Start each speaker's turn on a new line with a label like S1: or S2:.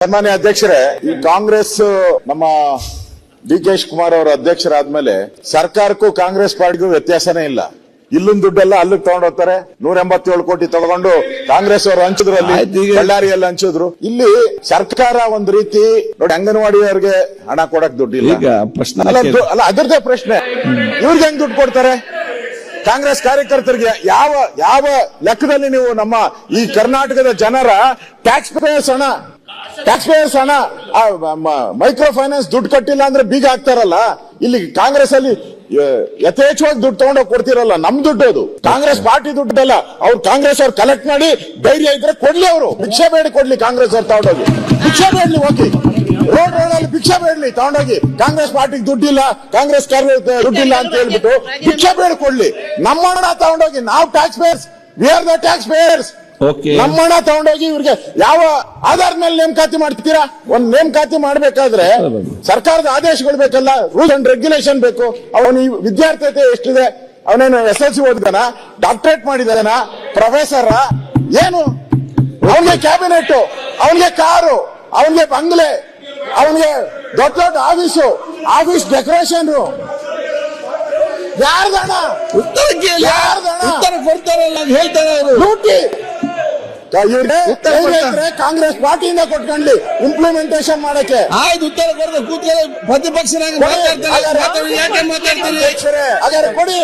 S1: ಸನ್ಮಾನ್ಯ ಅಧ್ಯಕ್ಷರೇ, ಈ ಕಾಂಗ್ರೆಸ್ ನಮ್ಮ ಡಿ ಕೆ ಶಿವಕುಮಾರ್ ಅವರ ಅಧ್ಯಕ್ಷರಾದ್ಮೇಲೆ ಸರ್ಕಾರಕ್ಕೂ ಕಾಂಗ್ರೆಸ್ ಪಾರ್ಟಿಗೂ ವ್ಯತ್ಯಾಸನೇ ಇಲ್ಲ. ಇಲ್ಲಿನ ದುಡ್ಡೆಲ್ಲ ಅಲ್ಲಿಗೆ ತಗೊಂಡೋಗ್ತಾರೆ. 187 ಕೋಟಿ ತಗೊಂಡು ಕಾಂಗ್ರೆಸ್ ಅವರು ಹಂಚಿದ್ರಲ್ಲಿ, ಬಳ್ಳಾರಿಯಲ್ಲಿ ಹಂಚಿದ್ರು. ಇಲ್ಲಿ ಸರ್ಕಾರ ಒಂದ್ ರೀತಿ ನೋಡಿ, ಅಂಗನವಾಡಿಯವರಿಗೆ ಹಣ ಕೊಡಕ್ ದುಡ್ಡಿಲ್ಲ. ಅಲ್ಲ, ಅದರದೇ ಪ್ರಶ್ನೆ, ಇವ್ರಿಗೆ ಹೆಂಗ್ ದುಡ್ಡು ಕೊಡ್ತಾರೆ? ಕಾಂಗ್ರೆಸ್ ಕಾರ್ಯಕರ್ತರಿಗೆ ಯಾವ ಲೆಕ್ಕದಲ್ಲಿ ನೀವು ನಮ್ಮ ಈ ಕರ್ನಾಟಕದ ಜನರ ಟ್ಯಾಕ್ಸ್ ಪೇಯರ್ಸ್ ಹಣ ಮೈಕ್ರೋ ಫೈನಾನ್ಸ್ ದುಡ್ಡು ಕಟ್ಟಿಲ್ಲ ಅಂದ್ರೆ ಬೀಗ ಹಾಕ್ತಾರಲ್ಲ, ಇಲ್ಲಿ ಕಾಂಗ್ರೆಸ್ ಅಲ್ಲಿ ಯಥೇಚ್ಛವಾಗಿ ದುಡ್ಡು ತಗೊಂಡೋಗಿ ಕೊಡ್ತಿರಲ್ಲ. ನಮ್ ದುಡ್ಡು ಅದು, ಕಾಂಗ್ರೆಸ್ ಪಾರ್ಟಿ ದುಡ್ಡಲ್ಲ. ಅವ್ರು ಕಾಂಗ್ರೆಸ್ ಅವ್ರು ಕಲೆಕ್ಟ್ ಮಾಡಿ ಧೈರ್ಯ ಇದ್ರೆ ಕೊಡ್ಲಿ, ಅವರು ಭಿಕ್ಷೆ ಬೇಡಿ ಕೊಡ್ಲಿ. ಕಾಂಗ್ರೆಸ್ ಅವ್ರು ತಗೊಂಡೋಗಿ ಭಿಕ್ಷೆ ಬೇಡ್ಲಿ, ಹೋಗಿ ರೋಡಲ್ಲಿ ಭಿಕ್ಷೆ ಬೇಡ್ಲಿ ತಗೊಂಡೋಗಿ. ಕಾಂಗ್ರೆಸ್ ಪಾರ್ಟಿಗೆ ದುಡ್ಡಿಲ್ಲ, ಕಾಂಗ್ರೆಸ್ ದುಡ್ಡಿಲ್ಲ ಅಂತ ಹೇಳ್ಬಿಟ್ಟು ಭಿಕ್ಷೆ ಬೇಡಿ ಕೊಡ್ಲಿ. ನಮ್ಮ ಹಣ ತಗೊಂಡೋಗಿ, ನಾವು tax payers, we are the tax payers. ನಮ್ಮ ಹಣ ತಗೊಂಡೋಗಿ ಇವ್ರಿಗೆ ಯಾವ ಆಧಾರದ ಮೇಲೆ ನೇಮಕಾತಿ ಮಾಡ್ತೀರಾ? ಒಂದ್ ನೇಮಕಾತಿ ಮಾಡ್ಬೇಕಾದ್ರೆ ಸರ್ಕಾರದ ಆದೇಶಗಳು ಬೇಕಲ್ಲ, ರೂಲ್ಸ್ ಅಂಡ್ ರೆಗ್ಯುಲೇಷನ್ ಬೇಕು. ಅವನು ವಿದ್ಯಾರ್ಥಿತೆ ಎಷ್ಟಿದೆ? ಅವನೇನು SLC ಓದಿದಾನ, ಡಾಕ್ಟರೇಟ್ ಮಾಡಿದಾನ, ಪ್ರೊಫೆಸರ್? ಏನು ಅವನಿಗೆ ಕ್ಯಾಬಿನೆಟ್, ಅವನಿಗೆ ಕಾರು, ಅವನಿಗೆ ಬಂಗ್ಲೆ, ಅವನಿಗೆ ದೊಡ್ಡ ದೊಡ್ಡ ಆಫೀಸ್ ಡೆಕೋರೇಷನ್? ಯಾರ್ದಣ? ಉತ್ತರ ಕೊಡ್ತಾರಲ್ಲ, ಹೇಳ್ತಾರೆ ಅವರು. ಲೂಟಿ ಕಾಂಗ್ರೆಸ್ ಪಾರ್ಟಿಯಿಂದ ಕೊಟ್ಕೊಂಡ್ಲಿ ಇಂಪ್ಲಿಮೆಂಟೇಷನ್ ಮಾಡಕ್ಕೆ.
S2: ಆಯ್ತು, ಉತ್ತರ ಕೊಡೋದು ಕೂತ್ಕೊಳ್ಳಿ, ಪ್ರತಿಪಕ್ಷನಾಗಿ ಮಾತಾಡ್ತಾರೆ.
S1: ಹಾಗಾದ್ರೆ ಕೊಡಿ.